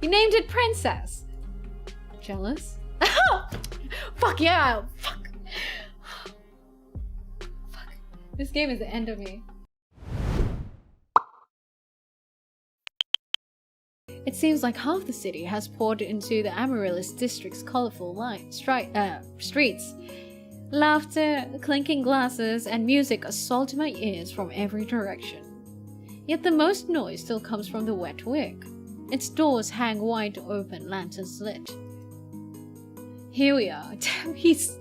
You named it Princess. Jealous? Fuck yeah! Fuck! Fuck. This game is the end of me. It seems like half the city has poured into the Amaryllis district's colorful streets. Laughter, clinking glasses, and music assault my ears from every direction. Yet the most noise still comes from the wet wick. Its doors hang wide open, lanterns lit. Here we are. Damn, he's...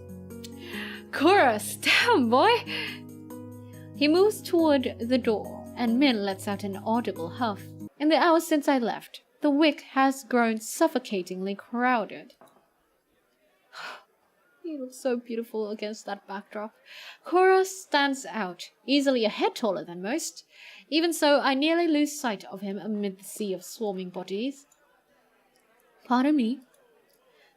Chorus! Damn, boy! He moves toward the door, and Min lets out an audible huff. In the hours since I left, the wick has grown suffocatingly crowded. He looks so beautiful against that backdrop. Chorus stands out, easily a head taller than most. Even so, I nearly lose sight of him amid the sea of swarming bodies. Pardon me.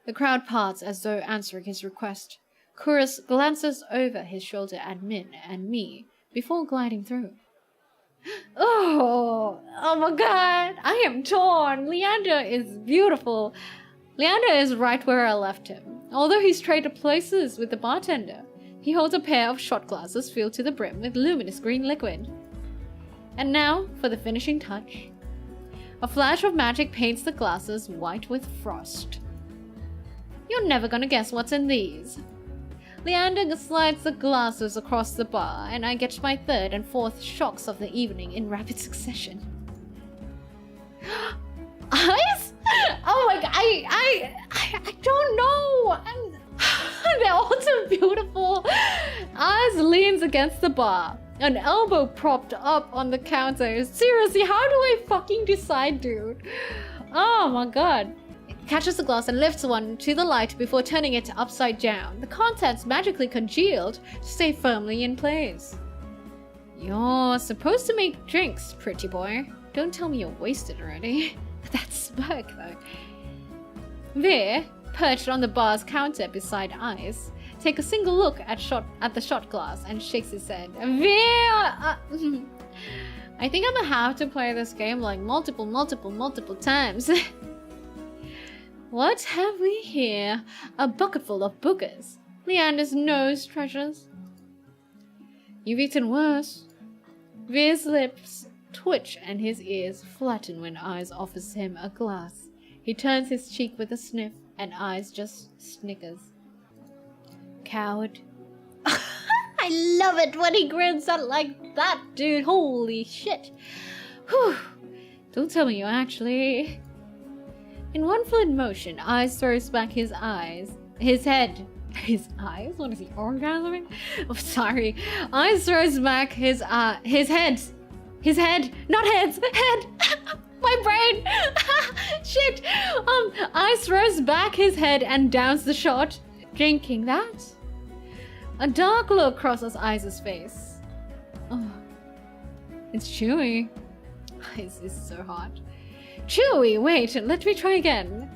The crowd parts as though answering his request. Chorus glances over his shoulder at Min and me before gliding through. Oh my god, I am torn. Leander is beautiful. Leander is right where I left him. Although he's traded places with the bartender, he holds a pair of shot glasses filled to the brim with luminous green liquid. And now for the finishing touch. A flash of magic paints the glasses white with frost. You're never gonna guess what's in these. Leander slides the glasses across the bar, and I get my third and fourth shocks of the evening in rapid succession. Eyes? Oh my god, I don't know. They're all too beautiful. Eyes leans against the bar, an elbow propped up on the counter. Seriously, how do I fucking decide, dude? Oh my god. Catches the glass and lifts one to the light before turning it upside down. The contents magically congealed to stay firmly in place. You're supposed to make drinks, pretty boy. Don't tell me you're wasted already. That smirk, though. Veer, perched on the bar's counter beside Ice, takes a single look at the shot glass and shakes his head. Veer! I think I'm gonna have to play this game like multiple times. What have we here? A bucket full of boogers. Leander's nose treasures. You've eaten worse. Veer's lips twitch and his ears flatten when Eyes offers him a glass. He turns his cheek with a sniff and Eyes just snickers. Coward. I love it when he grins out like that, dude. Holy shit. Whew. Don't tell me you actually... In one fluid motion, Eyes throws back his head. His eyes? What is he, orgasming? Oh, sorry. Eyes throws back his head. His head, not heads, head. My brain. Shit. Eyes throws back his head and downs the shot, drinking that. A dark look crosses Eyes' face. Oh, it's chewy. Eyes is so hot. Chewy, wait, let me try again.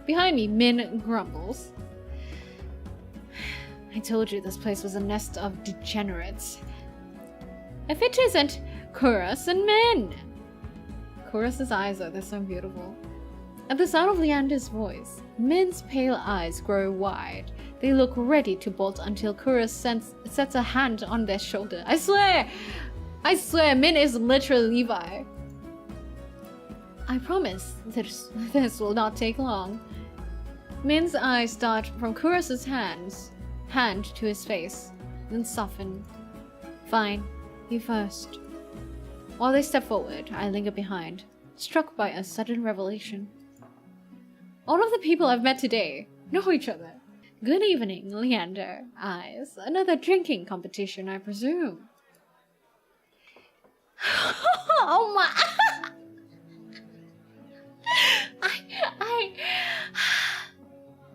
Behind me, Min grumbles. I told you this place was a nest of degenerates. If it isn't, Chorus and Min. Chorus's eyes are, they're so beautiful. At the sound of Leander's voice, Min's pale eyes grow wide. They look ready to bolt until Chorus sets a hand on their shoulder. I swear, Min is literally Levi. I promise this will not take long. Min's eyes dart from Chorus's hand to his face, then soften. Fine, you first. While they step forward, I linger behind, struck by a sudden revelation. All of the people I've met today know each other. Good evening, Leander, Eyes. Another drinking competition, I presume. Oh my...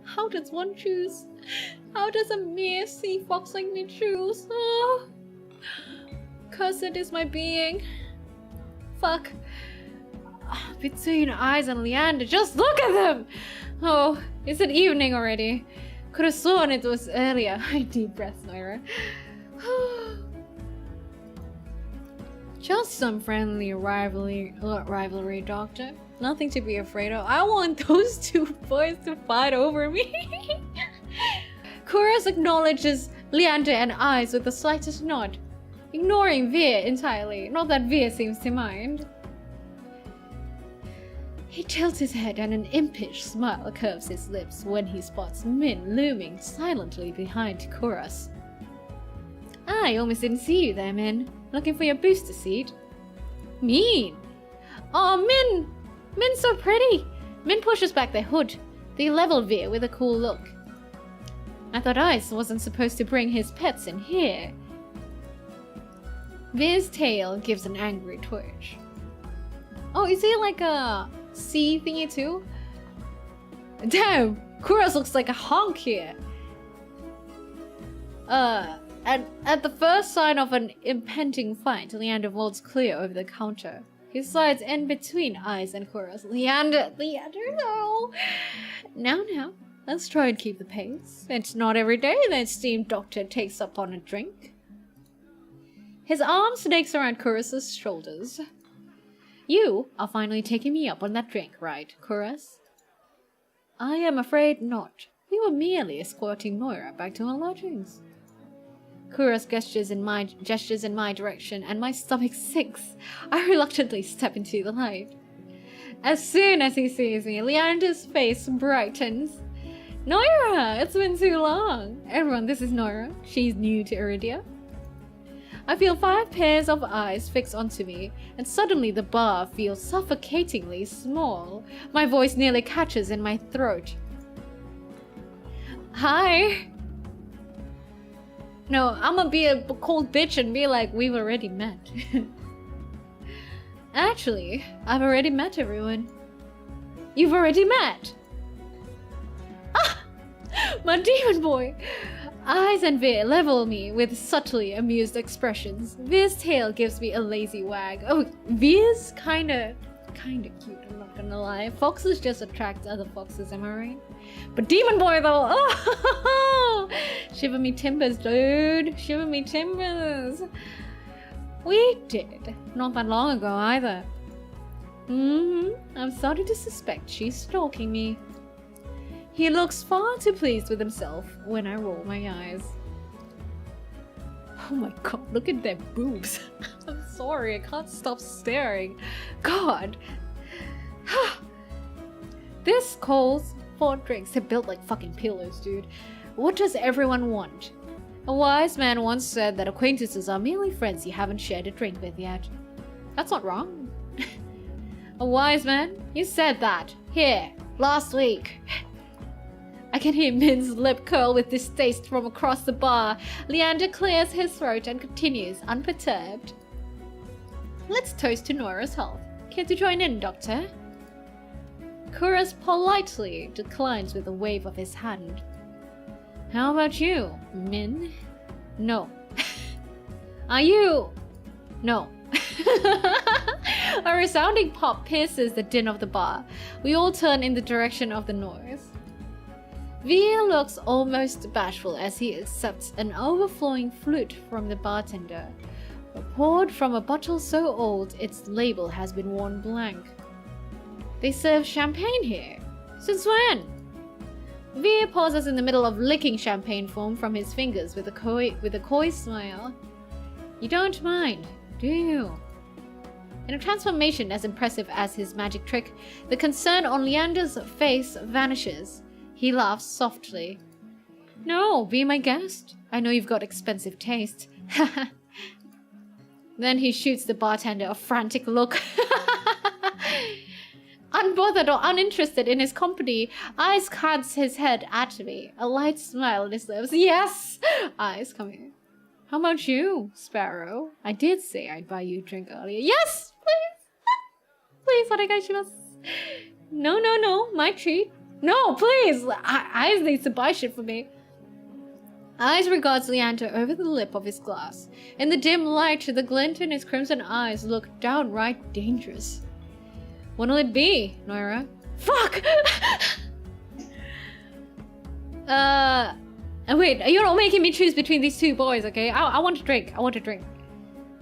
How does one choose? How does a mere sea fox like me choose? Oh, cursed is my being. Fuck. Between Eyes and Leander, just look at them! Oh, is it evening already? Could have sworn it was earlier. I deep breath, Noira. Just some friendly rivalry, Doctor. Nothing to be afraid of. I want those two boys to fight over me. Kuros acknowledges Leander and eyes with the slightest nod, ignoring Veer entirely. Not that Veer seems to mind. He tilts his head and an impish smile curves his lips when he spots Min looming silently behind Kuros. I almost didn't see you there, Min. Looking for your booster seat? Mean! Aw, Min! Min's so pretty! Min pushes back their hood. They level Veer with a cool look. I thought Ice wasn't supposed to bring his pets in here. Veer's tail gives an angry twitch. Oh, is he like a sea thingy too? Damn! Kuros looks like a honk here. At the first sign of an impending fight, Leander vaults clear over the counter. He slides in between Ice and Kuros. Leander, no! Now, let's try and keep the pace. It's not every day the esteemed doctor takes up on a drink. His arm snakes around Kuros' shoulders. You are finally taking me up on that drink, right, Kuros? I am afraid not. We were merely escorting Moira back to her lodgings. Kuros gestures in my direction, and my stomach sinks. I reluctantly step into the light. As soon as he sees me, Leander's face brightens. Noira! It's been too long. Everyone, this is Noira. She's new to Iridia. I feel 5 pairs of eyes fixed onto me, and suddenly the bar feels suffocatingly small. My voice nearly catches in my throat. Hi! No, I'm gonna be a cold bitch and be like, we've already met. Actually, I've already met everyone. You've already met? Ah! My demon boy! Eyes and Veer level me with subtly amused expressions. Veer's tail gives me a lazy wag. Oh, Veer's kinda cute, I'm not gonna lie. Foxes just attract other foxes, am I right? But demon boy though, oh! Shiver me timbers, dude. Shiver me timbers. We did. Not that long ago either. I'm starting to suspect she's stalking me. He looks far too pleased with himself when I roll my eyes. Oh my god, look at their boobs. I'm sorry, I can't stop staring. God. This calls for drinks. They're built like fucking pillows, dude. What does everyone want? A wise man once said that acquaintances are merely friends you haven't shared a drink with yet. That's not wrong. A wise man? You said that. Here, last week. I can hear Min's lip curl with distaste from across the bar. Leander clears his throat and continues, unperturbed. Let's toast to Nora's health. Care to join in, Doctor? Kuros politely declines with a wave of his hand. How about you, Min? No. Are you? No. A resounding pop pierces the din of the bar. We all turn in the direction of the noise. Veer looks almost bashful as he accepts an overflowing flute from the bartender, poured from a bottle so old its label has been worn blank. They serve champagne here. Since when? Veer pauses in the middle of licking champagne foam from his fingers with a coy smile. You don't mind, do you? In a transformation as impressive as his magic trick, the concern on Leander's face vanishes. He laughs softly. No, be my guest. I know you've got expensive taste. Then he shoots the bartender a frantic look. Unbothered or uninterested in his company, Ice cuts his head at me, a light smile on his lips. Yes! Ice, come here. How about you, Sparrow? I did say I'd buy you a drink earlier. Yes! Please! Please, onegaishimasu. No, my treat. No, please! Ice needs to buy shit for me. Ice regards Leander over the lip of his glass. In the dim light, the glint in his crimson eyes look downright dangerous. What'll it be, Noira? Fuck! Wait, you're not making me choose between these two boys, okay? I want a drink. I want a drink.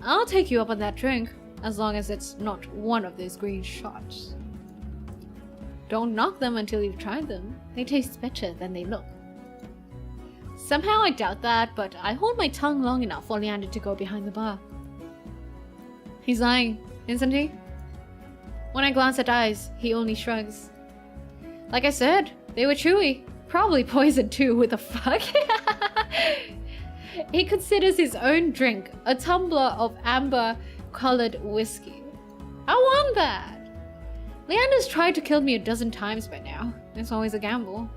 I'll take you up on that drink, as long as it's not one of those green shots. Don't knock them until you've tried them. They taste better than they look. Somehow I doubt that, but I hold my tongue long enough for Leander to go behind the bar. He's lying, isn't he? When I glance at Eyes, he only shrugs. Like I said, they were chewy. Probably poisoned too, what the fuck? He considers his own drink a tumbler of amber-colored whiskey. I want that! Leander's tried to kill me a dozen times by now. It's always a gamble.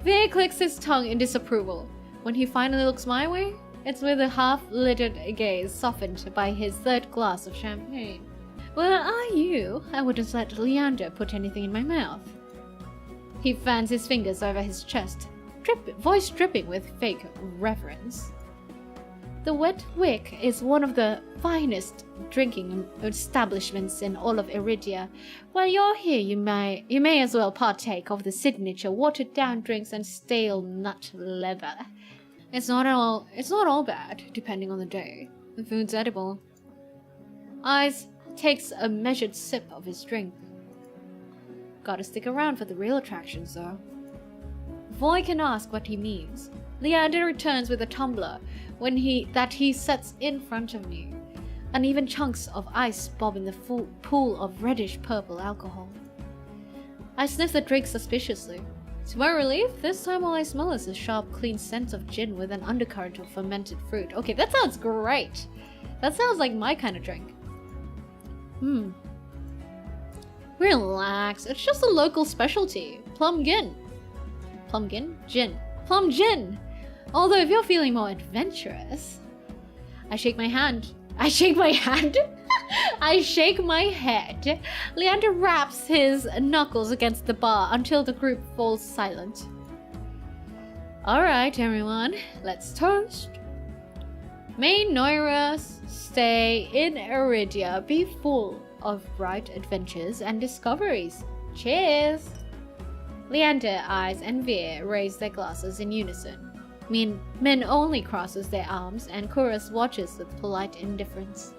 Veer clicks his tongue in disapproval. When he finally looks my way, it's with a half-littered gaze softened by his third glass of champagne. Where are you? I wouldn't let Leander put anything in my mouth. He fans his fingers over his chest, voice dripping with fake reverence. The Wet Wick is one of the finest drinking establishments in all of Iridia. While you're here, you may as well partake of the signature watered-down drinks and stale nut leather. It's not all bad, depending on the day. The food's edible. Eyes takes a measured sip of his drink. Gotta stick around for the real attractions, though. Before I can ask what he means, Leander returns with a tumbler that he sets in front of me. Uneven chunks of ice bob in the full pool of reddish-purple alcohol. I sniff the drink suspiciously. To my relief, this time all I smell is a sharp, clean scent of gin with an undercurrent of fermented fruit. Okay, that sounds great! That sounds like my kind of drink. Relax, it's just a local specialty. Plum gin. Plum gin? Gin. Plum gin! Although if you're feeling more adventurous... I shake my hand. I shake my hand? I shake my head. Leander raps his knuckles against the bar until the group falls silent. Alright, everyone, let's toast. May Noira's stay in Iridia be full of bright adventures and discoveries. Cheers! Leander, Eyes, and Veer raise their glasses in unison. Min only crosses their arms, and Chorus watches with polite indifference.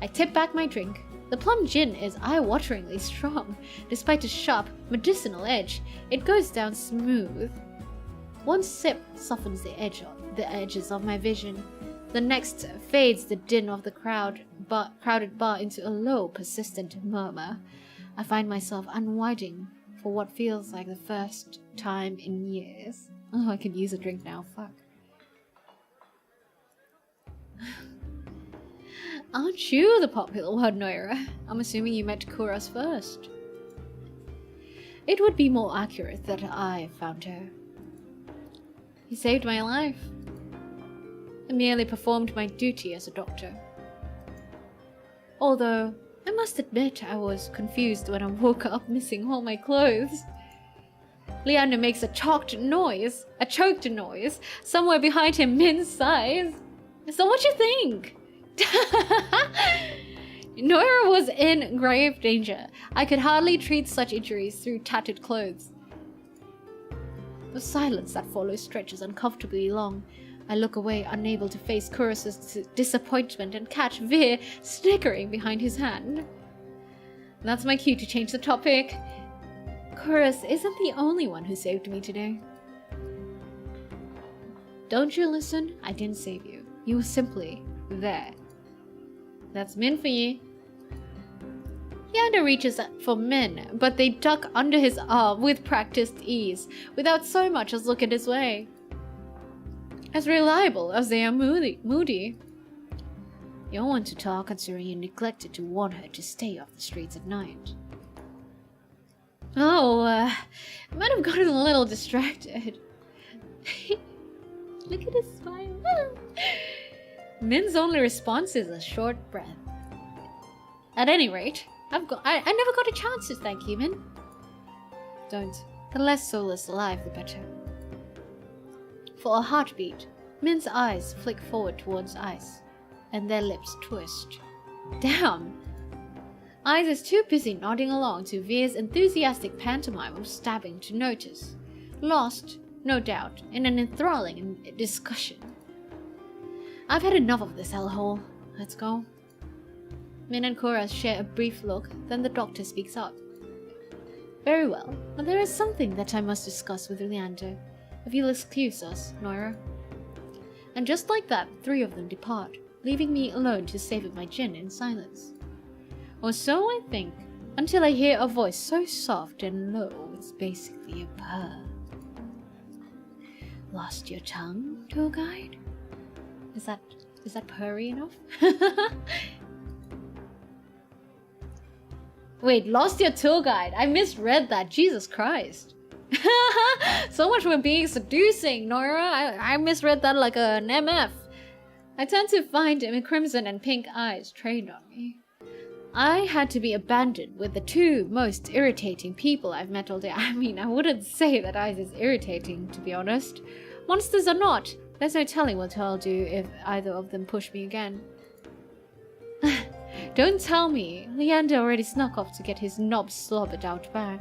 I tip back my drink. The plum gin is eye-wateringly strong. Despite its sharp, medicinal edge, it goes down smooth. One sip softens the edges of my vision. The next fades the din of the crowded bar into a low, persistent murmur. I find myself unwinding for what feels like the first time in years. Oh, I could use a drink now, fuck. Aren't you the popular one, Noira? I'm assuming you met Kuras first. It would be more accurate that I found her. He saved my life. I merely performed my duty as a doctor. Although, I must admit I was confused when I woke up missing all my clothes. Leander makes a choked noise, somewhere behind him, Min sighs. So what you think? Noira was in grave danger. I could hardly treat such injuries through tattered clothes. The silence that follows stretches uncomfortably long. I look away, unable to face Kurus's disappointment, and catch Veer snickering behind his hand. That's my cue to change the topic. Kurus isn't the only one who saved me today. Don't you listen? I didn't save you. You were simply there. That's Min for you. Leander reaches for Min, but they duck under his arm with practiced ease, without so much as look at his way. As reliable as they are moody. You're one to talk considering you neglected to warn her to stay off the streets at night. Oh, I might have gotten a little distracted. Look at his smile. Min's only response is a short breath. At any rate, I never got a chance to thank you, Min. Don't. The less soulless alive, the better. For a heartbeat, Min's eyes flick forward towards Ice, and their lips twist. Damn! Eyes is too busy nodding along to Veer's enthusiastic pantomime of stabbing to notice. Lost, no doubt, in an enthralling discussion. I've had enough of this hellhole. Let's go. Min and Cora share a brief look, then the doctor speaks up. Very well, but there is something that I must discuss with Leander. If you'll excuse us, Noira. And just like that, 3 of them depart, leaving me alone to savor my gin in silence. Or so I think, until I hear a voice so soft and low it's basically a purr. Lost your tongue, tour guide? Is that purry enough? Wait, lost your tour guide? I misread that. Jesus Christ. So much for being seducing, Noira. I misread that like an MF. I turned to find him with crimson and pink eyes trained on me. I had to be abandoned with the 2 most irritating people I've met all day. I mean, I wouldn't say that Ice is irritating, to be honest. Monsters are not. There's no telling what I'll do if either of them push me again. Don't tell me. Leander already snuck off to get his knob slobbered out back.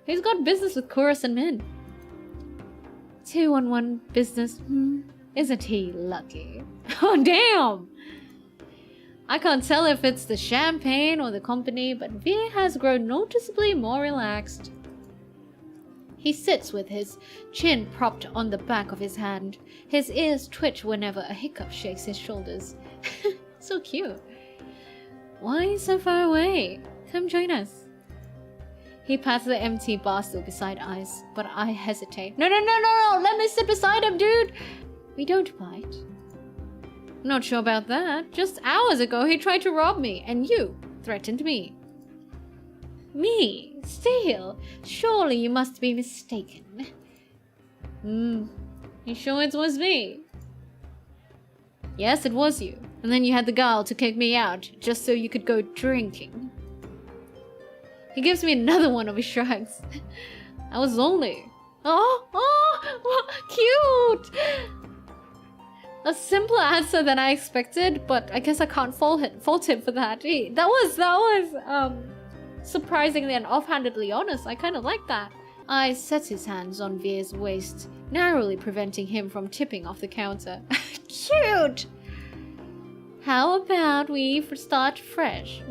He's got business with Chorus and Min. 2-on-1 business, Isn't he lucky? Oh, damn! I can't tell if it's the champagne or the company, but Veer has grown noticeably more relaxed. He sits with his chin propped on the back of his hand. His ears twitch whenever a hiccup shakes his shoulders. So cute. Why so far away? Come join us. He pats the empty bar stool beside Ice, but I hesitate. No, let me sit beside him, dude! We don't bite. Not sure about that. Just hours ago he tried to rob me, and you threatened me. Me? Steal? Surely you must be mistaken. You sure it was me? Yes, it was you. And then you had the gall to kick me out, just so you could go drinking. He gives me another one of his shrugs. I was lonely. Oh, cute! A simpler answer than I expected, but I guess I can't fault him for that. That was surprisingly and offhandedly honest. I kind of like that. I sets his hands on Veer's waist, narrowly preventing him from tipping off the counter. Cute! How about we start fresh?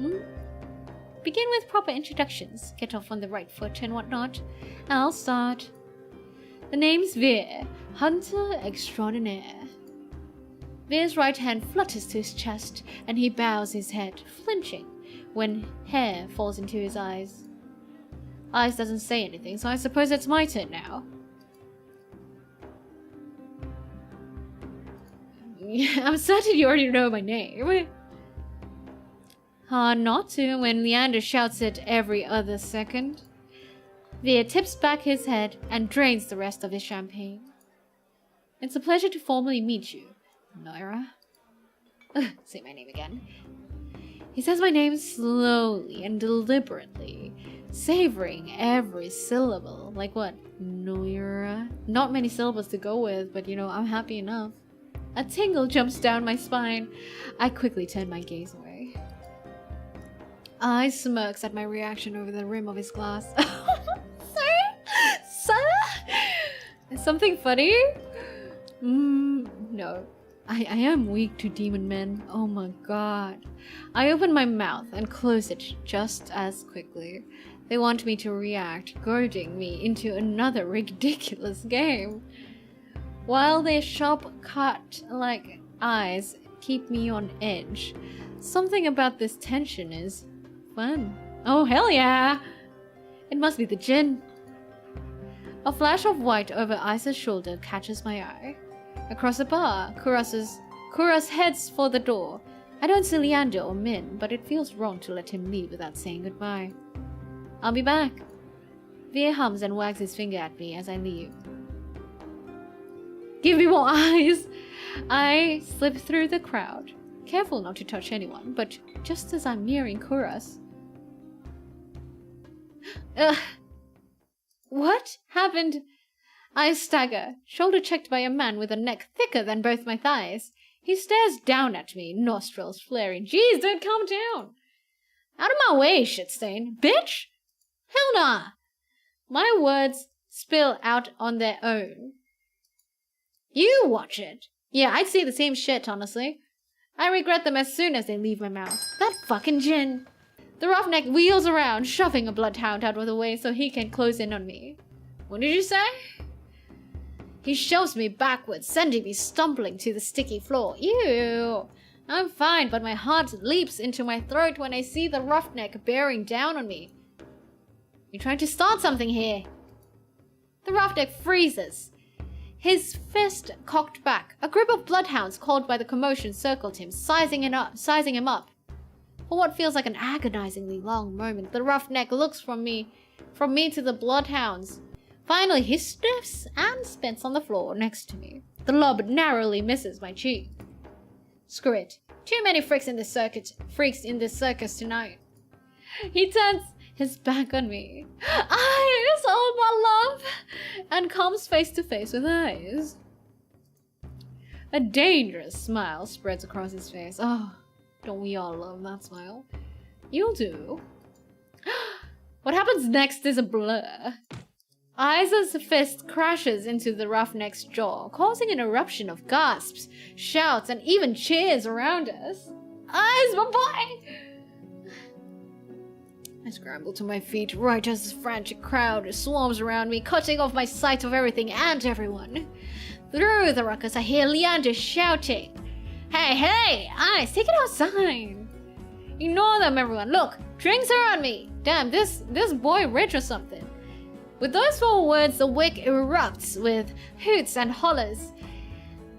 Begin with proper introductions, get off on the right foot and whatnot. I'll start. The name's Veer, Hunter Extraordinaire. Veer's right hand flutters to his chest, and he bows his head, flinching, when hair falls into his eyes. Ice doesn't say anything, so I suppose it's my turn now. I'm certain you already know my name. Hard not to when Leander shouts it every other second. Veer tips back his head and drains the rest of his champagne. It's a pleasure to formally meet you, Noira. Say my name again. He says my name slowly and deliberately, savoring every syllable. Like what? Noira? Not many syllables to go with, but you know, I'm happy enough. A tingle jumps down my spine. I quickly turn my gaze away. Ice smirks at my reaction over the rim of his glass. Sir? Something funny? No. I am weak to demon men. Oh my god. I open my mouth and close it just as quickly. They want me to react, goading me into another ridiculous game. While their sharp cut-like eyes keep me on edge, something about this tension is fun. Oh, hell yeah! It must be the gin. A flash of white over Ice's shoulder catches my eye. Across the bar, Kuras heads for the door. I don't see Leander or Min, but it feels wrong to let him leave without saying goodbye. I'll be back. Veer hums and wags his finger at me as I leave. Give me more eyes! I slip through the crowd, careful not to touch anyone, but just as I'm nearing Kuras... What happened? I stagger, shoulder checked by a man with a neck thicker than both my thighs. He stares down at me, nostrils flaring. Jeez, don't calm down! Out of my way, shitstain. Bitch! Hell nah! My words spill out on their own. You watch it. Yeah, I'd say the same shit, honestly. I regret them as soon as they leave my mouth. That fucking gin. The roughneck wheels around, shoving a bloodhound out of the way so he can close in on me. What did you say? He shoves me backwards, sending me stumbling to the sticky floor. Ew. I'm fine, but my heart leaps into my throat when I see the roughneck bearing down on me. You're trying to start something here. The roughneck freezes, his fist cocked back. A group of bloodhounds called by the commotion circled him, sizing him up. For what feels like an agonizingly long moment, the roughneck looks from me to the bloodhounds. Finally, he sniffs and spits on the floor next to me. The lob narrowly misses my cheek. Screw it. Too many freaks in this circus tonight. He turns his back on me. Eyes, oh my love! And comes face to face with Eyes. A dangerous smile spreads across his face. Oh, don't we all love that smile? You'll do. What happens next is a blur. Eyes' fist crashes into the roughneck's jaw, causing an eruption of gasps, shouts, and even cheers around us. Eyes, bye-bye! I scramble to my feet right as the frantic crowd swarms around me, cutting off my sight of everything and everyone. Through the ruckus, I hear Leander shouting, Hey, Eyes, take it outside! Ignore them, everyone. Look, drinks are on me! Damn, this boy rich or something. With those 4 words, the wick erupts with hoots and hollers.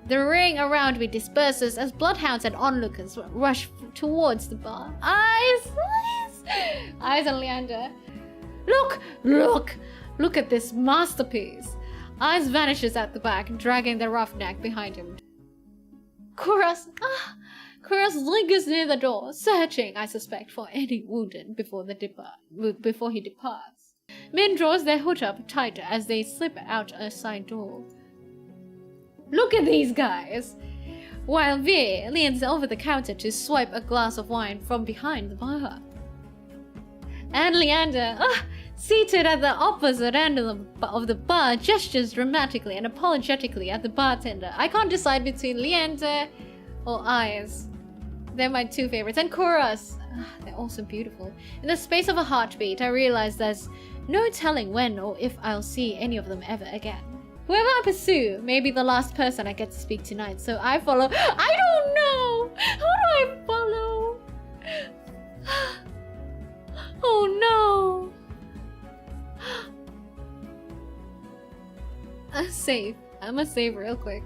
The ring around me disperses as bloodhounds and onlookers rush towards the bar. Eyes! Eyes and Leander. Look at this masterpiece. Eyes vanishes at the back, dragging the roughneck behind him. Kuros lingers near the door, searching, I suspect, for any wounded before he departs. Men draws their hood up tight as they slip out a side door. Look at these guys! While Veer leans over the counter to swipe a glass of wine from behind the bar. And Leander, seated at the opposite end of the bar, gestures dramatically and apologetically at the bartender. I can't decide between Leander or Eyes. They're my 2 favorites. And Kuros. They're also beautiful. In the space of a heartbeat, I realize there's no telling when or if I'll see any of them ever again. Whoever I pursue may be the last person I get to speak tonight, so I follow. I don't know! How do I follow? Oh no! Save. I'm gonna save real quick.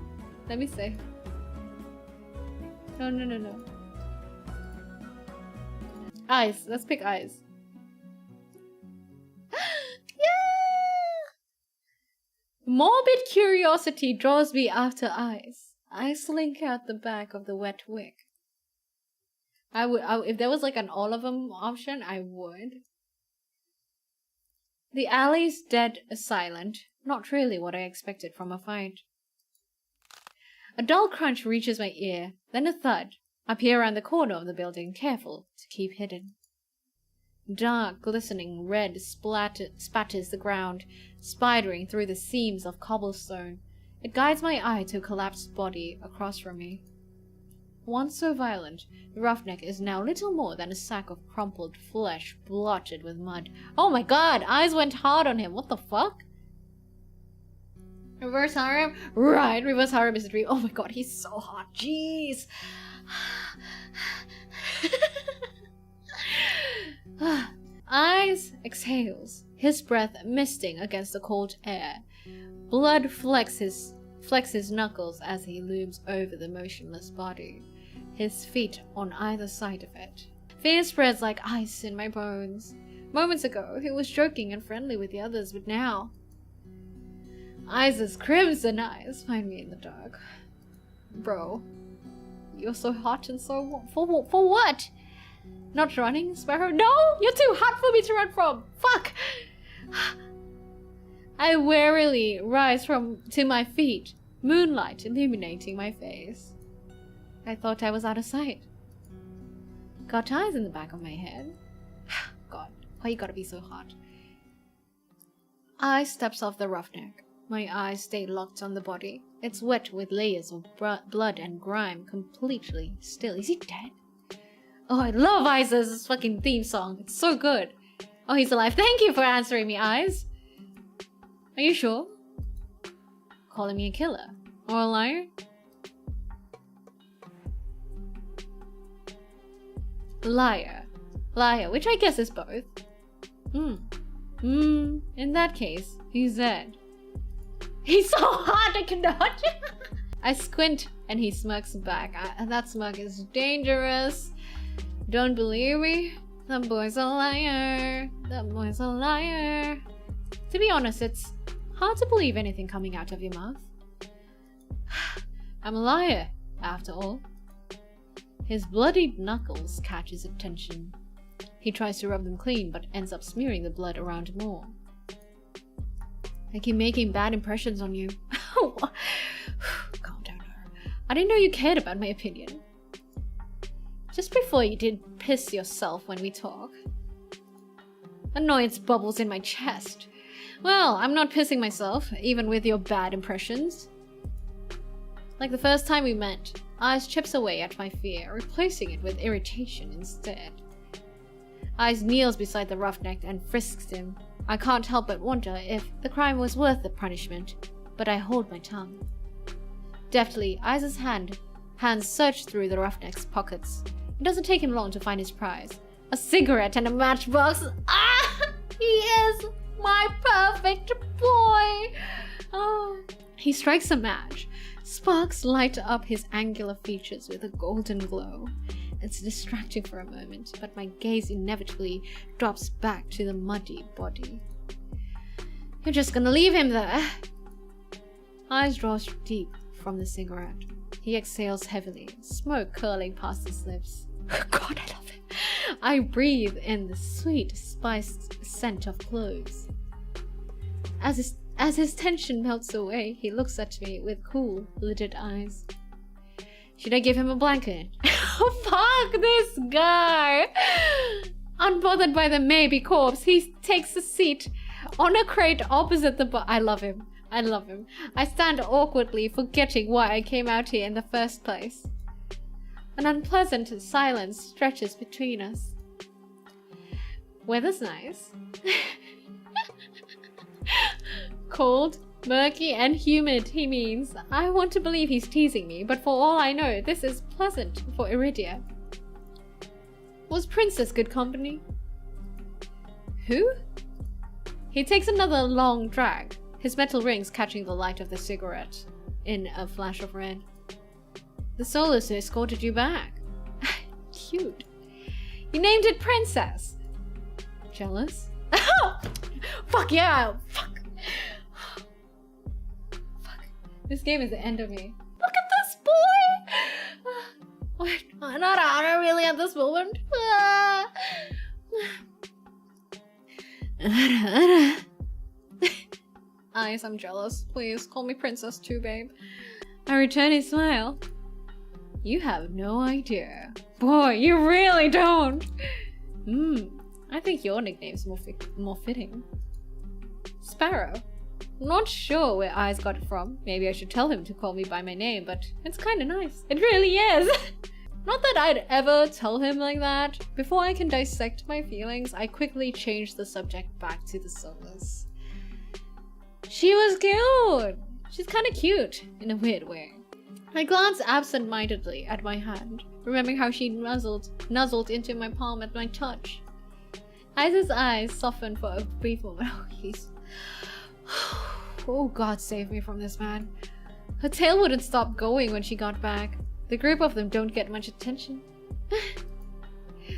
Let me save. No. Eyes. Let's pick Eyes. Morbid curiosity draws me after Eyes. I slink out the back of the wet wick. If there was like an all of them option, I would. The alley's dead silent. Not really what I expected from a fight. A dull crunch reaches my ear, then a thud. I peer around the corner of the building, careful to keep hidden. Dark, glistening red spatters the ground, spidering through the seams of cobblestone. It guides my eye to a collapsed body across from me. Once so violent, the roughneck is now little more than a sack of crumpled flesh blotted with mud. Oh my god, Eyes went hard on him. What the fuck? Reverse harem? Right, reverse harem is a dream. Oh my god, he's so hot. Jeez. Eyes exhales, his breath misting against the cold air. Blood flexes knuckles as he looms over the motionless body, his feet on either side of it. Fear spreads like ice in my bones. Moments ago, he was joking and friendly with the others, but now... Eyes' crimson eyes find me in the dark. Bro, you're so hot and so... For what? Not running, Sparrow? No! You're too hot for me to run from! Fuck! I warily rise to my feet, moonlight illuminating my face. I thought I was out of sight. Got eyes in the back of my head. God, why you gotta be so hot? I steps off the roughneck. My eyes stay locked on the body. It's wet with layers of blood and grime, completely still. Is he dead? Oh, I love Eyes' fucking theme song. It's so good. Oh, he's alive. Thank you for answering me, Eyes. Are you sure? Calling me a killer? Or a liar? Liar. Liar, which I guess is both. In that case, he's dead. He's so hard I cannot. I squint and he smirks back. And that smirk is dangerous. Don't believe me? That boy's a liar. That boy's a liar. To be honest, it's hard to believe anything coming out of your mouth. I'm a liar, after all. His bloodied knuckles catch his attention. He tries to rub them clean, but ends up smearing the blood around more. I keep making bad impressions on you. Calm down, her. I didn't know you cared about my opinion. Just before you did piss yourself when we talk. Annoyance bubbles in my chest. Well, I'm not pissing myself, even with your bad impressions. Like the first time we met, Eyes chips away at my fear, replacing it with irritation instead. Eyes kneels beside the roughneck and frisks him. I can't help but wonder if the crime was worth the punishment, but I hold my tongue. Deftly, Eyes' hands search through the roughneck's pockets. It doesn't take him long to find his prize. A cigarette and a matchbox. Ah! He is my perfect boy! Oh. He strikes a match. Sparks light up his angular features with a golden glow. It's distracting for a moment, but my gaze inevitably drops back to the muddy body. You're just gonna leave him there? Eyes draws deep from the cigarette. He exhales heavily, smoke curling past his lips. God, I love it. I breathe in the sweet, spiced scent of cloves. As his tension melts away, he looks at me with cool, lidded eyes. Should I give him a blanket? Fuck this guy! Unbothered by the maybe corpse, he takes a seat on a crate opposite the bar. I love him. I love him. I stand awkwardly, forgetting why I came out here in the first place. An unpleasant silence stretches between us. Weather's nice. Cold, murky, and humid, he means. I want to believe he's teasing me, but for all I know, this is pleasant for Iridia. Was Princess good company? Who? He takes another long drag, his metal rings catching the light of the cigarette in a flash of red. The Solus who escorted you back. Cute. You named it Princess. Jealous? Fuck yeah! Fuck! This game is the end of me. Look at this boy! Wait, I'm not really at this moment. Eyes, I'm jealous. Please, call me Princess too, babe. I return his smile. You have no idea. Boy, you really don't! I think your nickname's more fitting. Sparrow. Not sure where Eyes got it from. Maybe I should tell him to call me by my name, but it's kinda nice. It really is! Not that I'd ever tell him like that. Before I can dissect my feelings, I quickly change the subject back to the Solus. She was cute! She's kinda cute, in a weird way. I glance absent-mindedly at my hand, remembering how she nuzzled into my palm at my touch. Eyes' eyes soften for a brief moment. Oh, God save me from this man. Her tail wouldn't stop going when she got back. The group of them don't get much attention.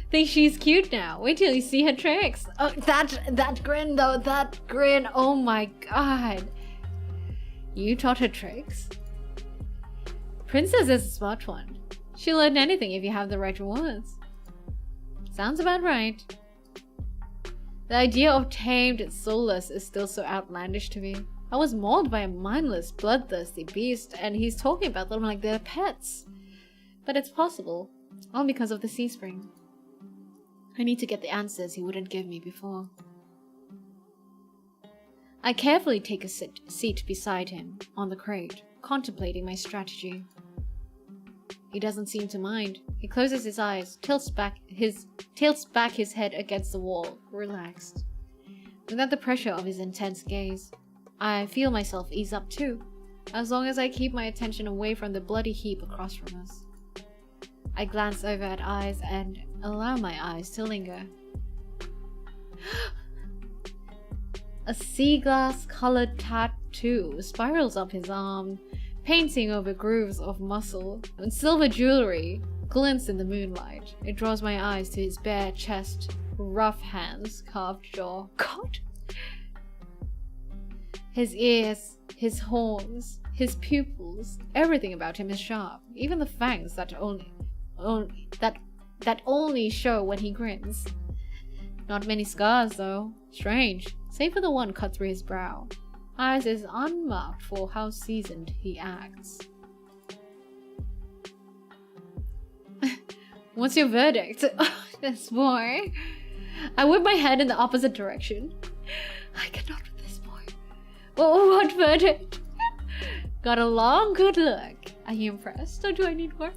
Think she's cute now. Wait till you see her tricks. Oh, that grin though, that grin. Oh my God. You taught her tricks? Princess is a smart one. She'll learn anything if you have the right words. Sounds about right. The idea of tamed Solus is still so outlandish to me. I was mauled by a mindless, bloodthirsty beast, and he's talking about them like they're pets. But it's possible, all because of the sea spring. I need to get the answers he wouldn't give me before. I carefully take a seat beside him, on the crate, contemplating my strategy. He doesn't seem to mind. He closes his eyes, tilts back his head against the wall, relaxed. Without the pressure of his intense gaze, I feel myself ease up too, as long as I keep my attention away from the bloody heap across from us. I glance over at Eyes and allow my eyes to linger. A sea glass colored tattoo spirals up his arm, painting over grooves of muscle, and silver jewelry glints in the moonlight. It draws my eyes to his bare chest, rough hands, carved jaw. God! His ears, his horns, his pupils, everything about him is sharp. Even the fangs that only show when he grins. Not many scars though. Strange, save for the one cut through his brow. Eyes is unmarked for how seasoned he acts. What's your verdict? This boy. I whip my head in the opposite direction. I cannot with this boy. Oh, what verdict? Got a long, good look. Are you impressed, or do I need work?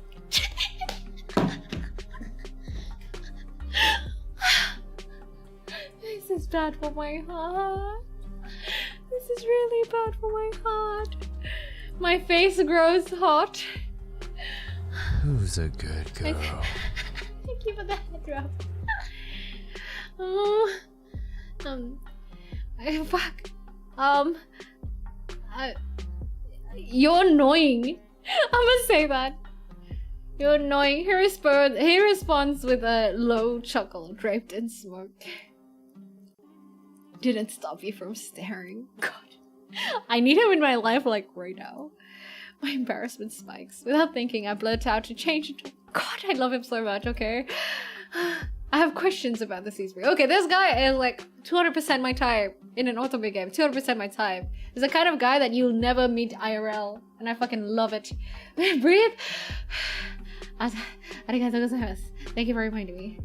This is bad for my heart. This is really bad for my heart. My face grows hot. Who's a good girl? Thank you for the head rub. Fuck. You're annoying. I'm gonna say that. You're annoying. He responds with a low chuckle draped in smoke. Didn't stop you from staring. God. I need him in my life like right now. My embarrassment spikes. Without thinking, I blurt out to change it. God, I love him so much, okay? I have questions about the Seasbury. Okay, this guy is like 200% my type in an automobile game. 200% my type. He's the kind of guy that you'll never meet IRL. And I fucking love it. Breathe. Arigatou gozaimasu. Thank you for reminding me.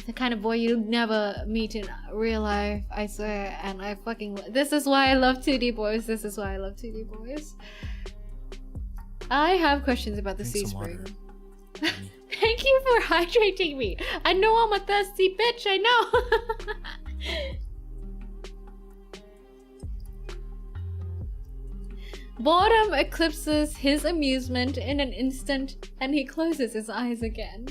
The kind of boy you'll never meet in real life, I swear. And I fucking... This is why I love 2D boys. This is why I love 2D boys. I have questions about the sea spring. Thank you for hydrating me. I know I'm a thirsty bitch, I know. Boredom eclipses his amusement in an instant, and he closes his eyes again.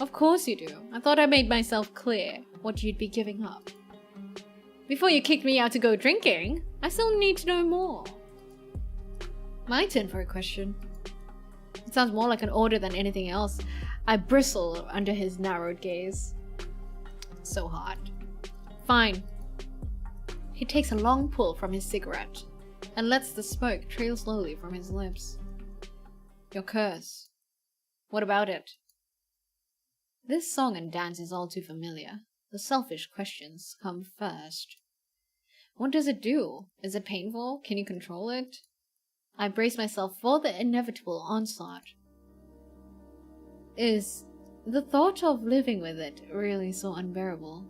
Of course you do. I thought I made myself clear what you'd be giving up. Before you kicked me out to go drinking, I still need to know more. My turn for a question. It sounds more like an order than anything else. I bristle under his narrowed gaze. So hot. Fine. He takes a long pull from his cigarette and lets the smoke trail slowly from his lips. Your curse. What about it? This song and dance is all too familiar. The selfish questions come first. What does it do? Is it painful? Can you control it? I brace myself for the inevitable onslaught. Is the thought of living with it really so unbearable?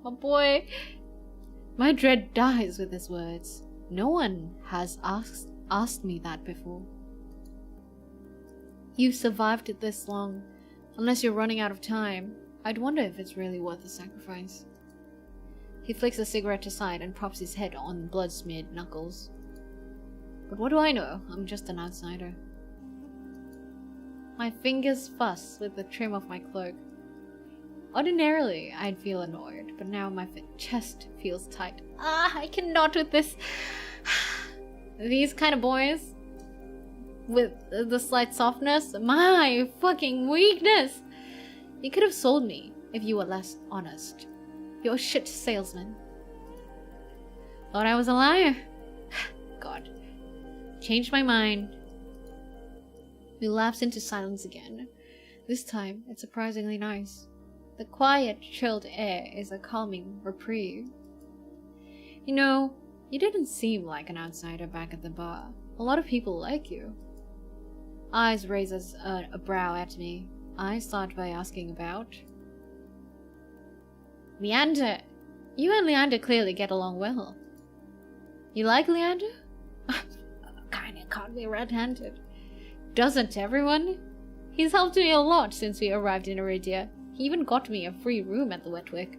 Oh boy. My dread dies with his words. No one has asked me that before. You've survived it this long. Unless you're running out of time, I'd wonder if it's really worth the sacrifice. He flicks the cigarette aside and props his head on blood-smeared knuckles. But what do I know? I'm just an outsider. My fingers fuss with the trim of my cloak. Ordinarily, I'd feel annoyed, but now my chest feels tight. I cannot with this. These kind of boys with the slight softness, my fucking weakness. You could have sold me if you were less honest. You're a shit salesman. Thought I was a liar. God. Changed my mind. We lapse into silence again. This time, it's surprisingly nice. The quiet, chilled air is a calming reprieve. You know, you didn't seem like an outsider back at the bar. A lot of people like you. Eyes raises a brow at me. I start by asking about... Leander! You and Leander clearly get along well. You like Leander? Kinda caught me red-handed. doesn't everyone? He's helped me a lot since we arrived in Iridia. He even got me a free room at the Wetwick.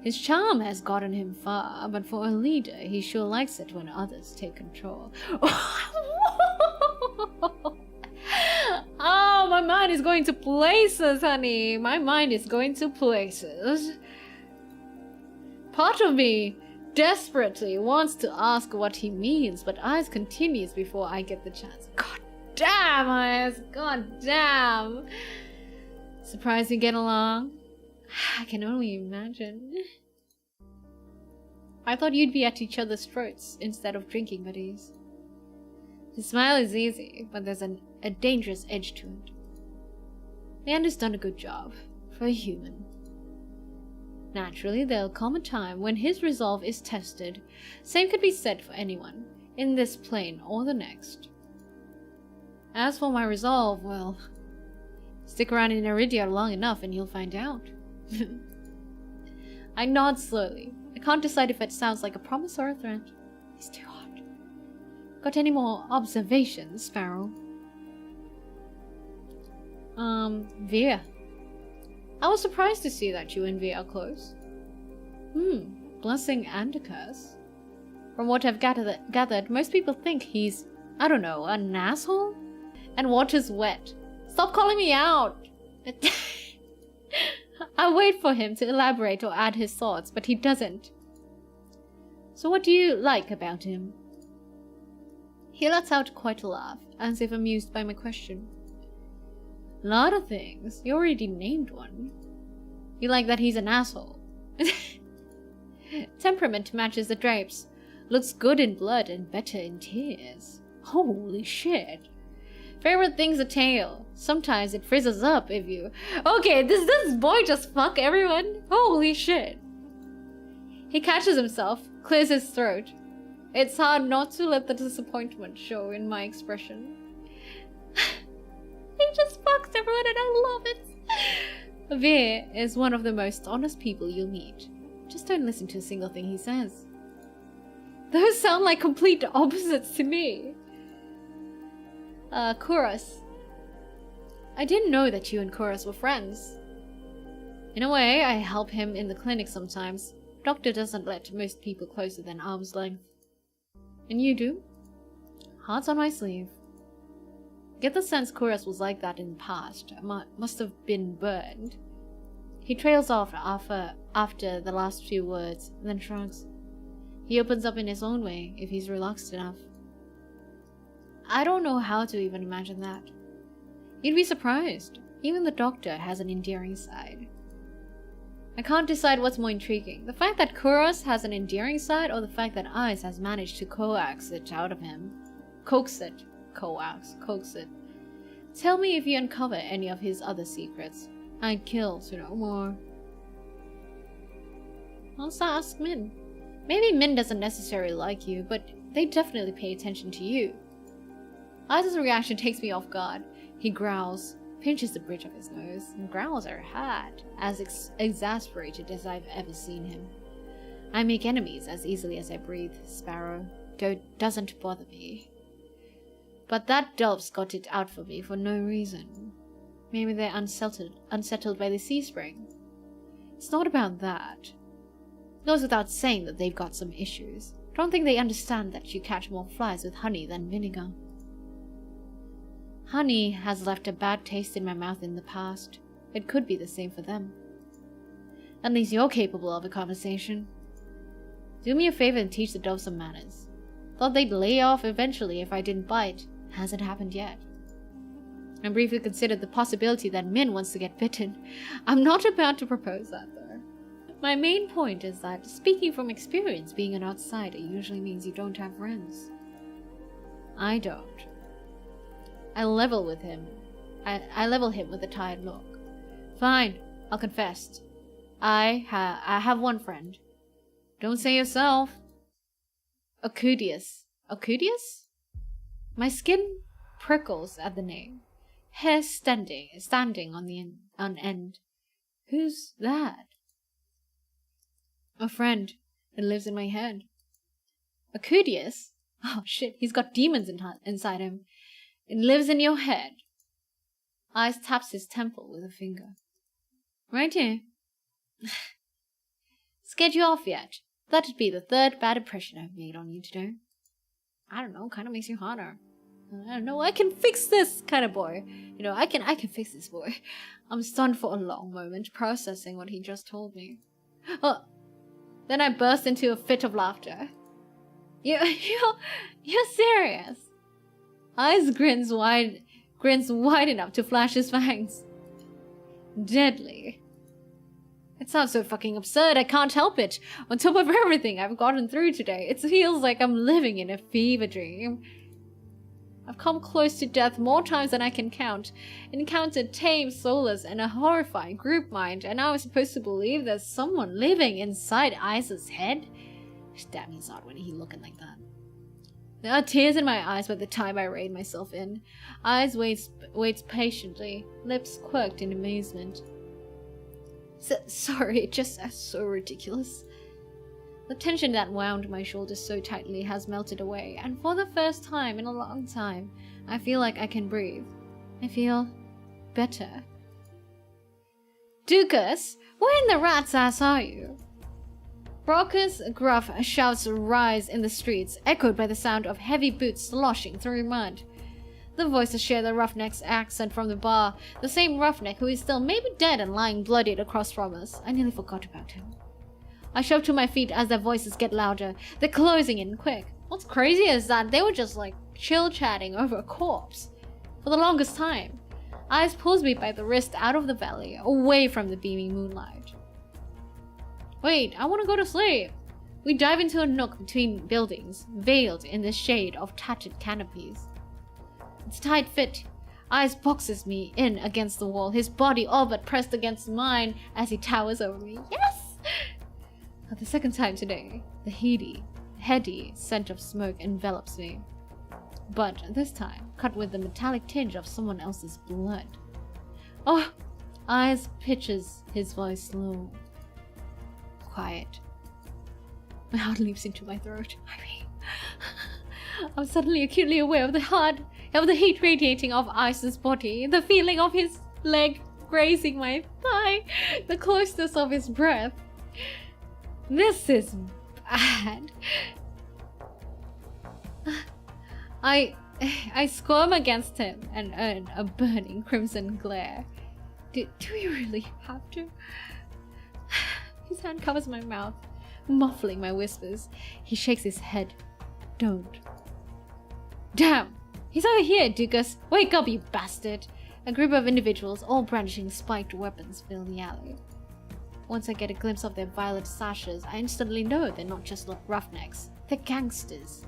His charm has gotten him far, but for a leader, he sure likes it when others take control. Oh, my mind is going to places, honey. My mind is going to places. Part of me desperately wants to ask what he means, but Eyes continues before I get the chance. God damn, Eyes. God damn. Surprised you get along? I can only imagine. I thought you'd be at each other's throats instead of drinking buddies. The smile is easy, but there's a dangerous edge to it. Leander's done a good job for a human. Naturally, there'll come a time when his resolve is tested. Same could be said for anyone, in this plane or the next. As for my resolve, well, stick around in Iridia long enough and you'll find out. I nod slowly. I can't decide if it sounds like a promise or a threat. He's too hot. Got any more observations, Sparrow? Veer. I was surprised to see that you and Veer are close. Blessing and a curse. From what I've gathered, most people think he's, I don't know, an asshole? And water's wet. Stop calling me out! I wait for him to elaborate or add his thoughts, but he doesn't. So what do you like about him? He lets out quite a laugh, as if amused by my question. A lot of things. You already named one. You like that he's an asshole. Temperament matches the drapes. Looks good in blood and better in tears. Holy shit. Favorite thing's a tail. Sometimes it frizzes up if you... Okay, does this boy just fuck everyone? Holy shit. He catches himself, clears his throat. It's hard not to let the disappointment show in my expression. He just fucks everyone and I love it. Veer is one of the most honest people you'll meet. Just don't listen to a single thing he says. Those sound like complete opposites to me. Kuros. I didn't know that you and Kuros were friends. In a way, I help him in the clinic sometimes. Doctor doesn't let most people closer than arm's length. And you do? Heart's on my sleeve. Get the sense Kuros was like that in the past. Must have been burned. He trails off after the last few words, then shrugs. He opens up in his own way, if he's relaxed enough. I don't know how to even imagine that. You'd be surprised. Even the doctor has an endearing side. I can't decide what's more intriguing. The fact that Kuros has an endearing side, or the fact that Ice has managed to coax it out of him. Coax it. Tell me if you uncover any of his other secrets. I'd kill to know more. Also ask Min. Maybe Min doesn't necessarily like you, but they definitely pay attention to you. Ice's reaction takes me off guard. He growls, pinches the bridge of his nose, and growls are hard, as exasperated as I've ever seen him. I make enemies as easily as I breathe, Sparrow. Doesn't bother me. But that dove's got it out for me for no reason. Maybe they're unsettled by the sea spring. It's not about that. It goes without saying that they've got some issues. Don't think they understand that you catch more flies with honey than vinegar. Honey has left a bad taste in my mouth in the past. It could be the same for them. At least you're capable of a conversation. Do me a favor and teach the dove some manners. Thought they'd lay off eventually if I didn't bite. Hasn't happened yet. I briefly considered the possibility that Min wants to get bitten. I'm not about to propose that, though. My main point is that, speaking from experience, being an outsider usually means you don't have friends. I don't. I level with him. I level him with a tired look. Fine, I'll confess. I have one friend. Don't say yourself. Ocudius. Ocudius? My skin prickles at the name. Hair standing on end. Who's that? A friend that lives in my head. Ocudius? Oh shit, he's got demons inside him. It lives in your head. Eyes taps his temple with a finger. Right here. Scared you off yet? That'd be the third bad impression I've made on you today. I don't know, kind of makes you harder. I don't know, I can fix this kind of boy. You know, I can fix this boy. I'm stunned for a long moment, processing what he just told me. Oh, then I burst into a fit of laughter. You're serious? Eyes grins wide enough to flash his fangs. Deadly. It sounds so fucking absurd, I can't help it. On top of everything I've gotten through today, it feels like I'm living in a fever dream. I've come close to death more times than I can count, encountered tame soulless and a horrifying group mind, and I was supposed to believe there's someone living inside Isa's head? Damn, he's odd when he's looking like that. There are tears in my eyes by the time I rein myself in. Eyes waits patiently, lips quirked in amazement. Sorry, it just is so ridiculous. The tension that wound my shoulders so tightly has melted away, and for the first time in a long time, I feel like I can breathe. I feel better. Dukas, where in the rat's ass are you? Raucous, gruff shouts rise in the streets, echoed by the sound of heavy boots sloshing through mud. The voices share the roughneck's accent from the bar, the same roughneck who is still maybe dead and lying bloodied across from us. I nearly forgot about him. I shove to my feet as their voices get louder. They're closing in quick. What's crazy is that they were just like chill-chatting over a corpse. For the longest time, Eyes pulls me by the wrist out of the valley, away from the beaming moonlight. Wait, I want to go to sleep. We dive into a nook between buildings, veiled in the shade of tattered canopies. It's tight fit. Eyes boxes me in against the wall, his body all but pressed against mine as he towers over me. Yes! For the second time today, the heady scent of smoke envelops me. But this time, cut with the metallic tinge of someone else's blood. Oh! Eyes pitches his voice low. Quiet. My heart leaps into my throat. I'm suddenly acutely aware of the heat radiating off Ice's body, the feeling of his leg grazing my thigh, the closeness of his breath. This is bad. I squirm against him and earn a burning crimson glare. Do you really have to? His hand covers my mouth, muffling my whispers. He shakes his head. Don't. Damn! He's over here, Dukas! Wake up, you bastard! A group of individuals, all brandishing spiked weapons, fill the alley. Once I get a glimpse of their violet sashes, I instantly know they're not just roughnecks. They're gangsters.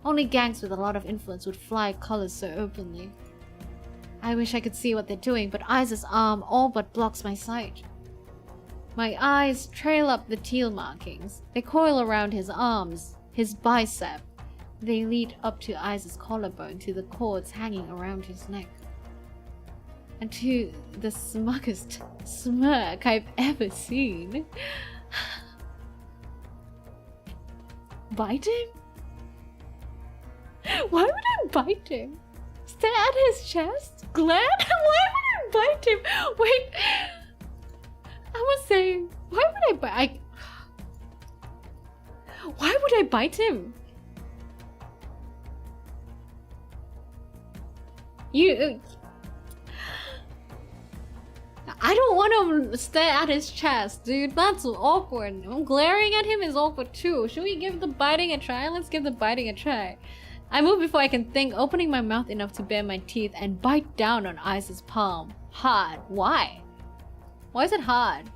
Only gangs with a lot of influence would fly colors so openly. I wish I could see what they're doing, but Isa's arm all but blocks my sight. My eyes trail up the teal markings. They coil around his arms, his bicep. They lead up to Isa's collarbone, to the cords hanging around his neck. And to the smuggest smirk I've ever seen. Bite him? Why would I bite him? Stare at his chest? Glad? Why would I bite him? Wait. I was saying, why would I bite? Why would I bite him? I don't want to stare at his chest, dude. That's awkward. Glaring at him is awkward too. Should we give the biting a try? Let's give the biting a try. I move before I can think, opening my mouth enough to bare my teeth and bite down on Isa's palm. Hard. Why? Why is it hard?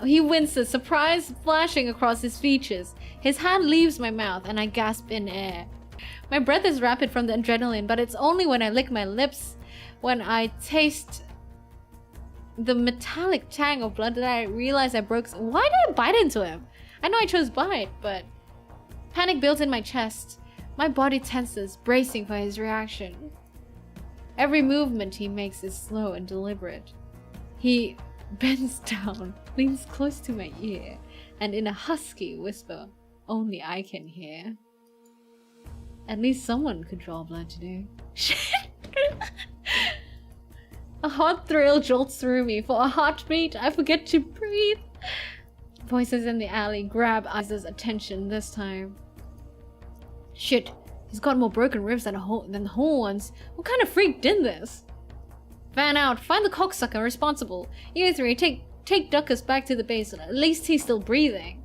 He winces, surprise flashing across his features. His hand leaves my mouth and I gasp in air. My breath is rapid from the adrenaline, but it's only when I lick my lips, when I taste the metallic tang of blood, that I realize I broke. Why did I bite into him? I know I chose bite, but panic builds in my chest. My body tenses, bracing for his reaction. Every movement he makes is slow and deliberate. He bends down, leans close to my ear, and in a husky whisper only I can hear. At least someone could draw blood today. Shit! A hot thrill jolts through me. For a heartbeat, I forget to breathe. Voices in the alley grab Isa's attention this time. Shit, he's got more broken ribs than the whole ones. What kind of freak did this? Fan out, find the cocksucker responsible. You three, take Duckus back to the base. At least he's still breathing.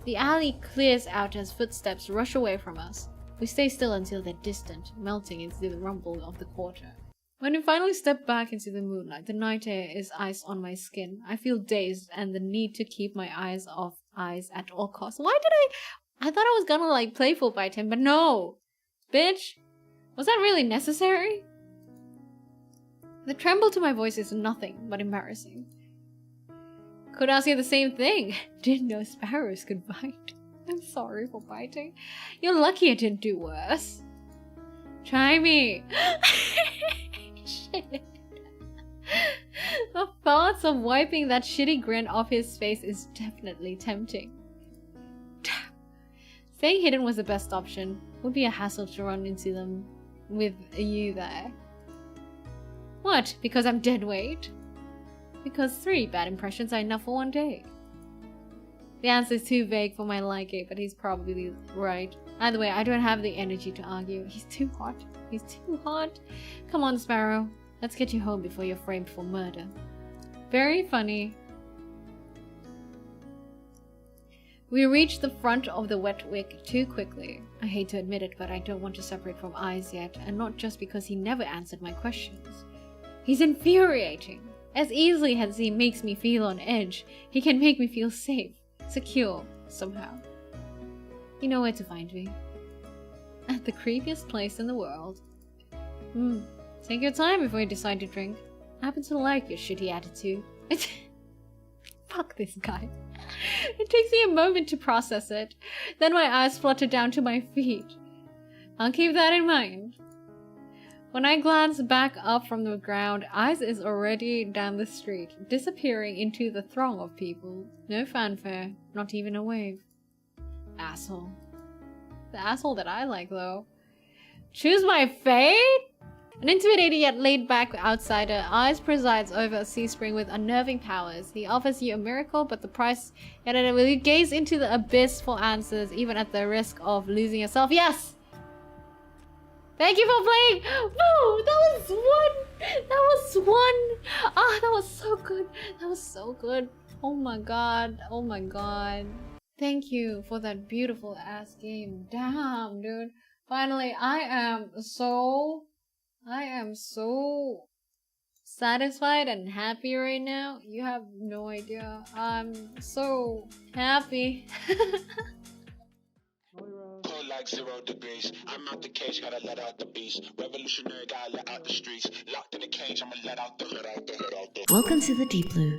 The alley clears out as footsteps rush away from us. We stay still until they're distant, melting into the rumble of the quarter. When we finally step back into the moonlight, the night air is ice on my skin. I feel dazed and the need to keep my eyes off Eyes at all costs. Why did I thought I was gonna like playful bite him, but no! Bitch! Was that really necessary? The tremble to my voice is nothing but embarrassing. Could ask you the same thing. Didn't know sparrows could bite. I'm sorry for biting. You're lucky I didn't do worse. Try me. Shit. The thoughts of wiping that shitty grin off his face is definitely tempting. Staying hidden was the best option. Would be a hassle to run into them with you there. What? Because I'm dead weight? Because 3 bad impressions are enough for one day. The answer is too vague for my liking, but he's probably right. Either way, I don't have the energy to argue. He's too hot. He's too hot. Come on, Sparrow. Let's get you home before you're framed for murder. Very funny. We reach the front of the wet wick too quickly. I hate to admit it, but I don't want to separate from Eyes yet, and not just because he never answered my questions. He's infuriating. As easily as he makes me feel on edge, he can make me feel safe, secure, somehow. You know where to find me. At the creepiest place in the world. Take your time before you decide to drink. I happen to like your shitty attitude. Fuck this guy. It takes me a moment to process it. Then my eyes flutter down to my feet. I'll keep that in mind. When I glance back up from the ground, Eyes is already down the street, disappearing into the throng of people. No fanfare, not even a wave. Asshole. The asshole that I like, though. Choose my fate? An intimidating yet laid-back outsider, Eyes presides over a sea spring with unnerving powers. He offers you a miracle, but the price... Yet will you gaze into the abyss for answers, even at the risk of losing yourself? Yes! Thank you for playing! Woo! That was one! That was one! Ah, that was so good! That was so good! Oh my god. Oh my god. Thank you for that beautiful ass game. Damn, dude. Finally, I am so satisfied and happy right now. You have no idea. I'm so happy. Cold like 0 degrees. I'm out the cage, gotta let out the beast. Revolutionary, gotta let out the streets. Locked in a cage, I'ma let out the hood, out the hood, out the hood. Welcome to the Deep Blue.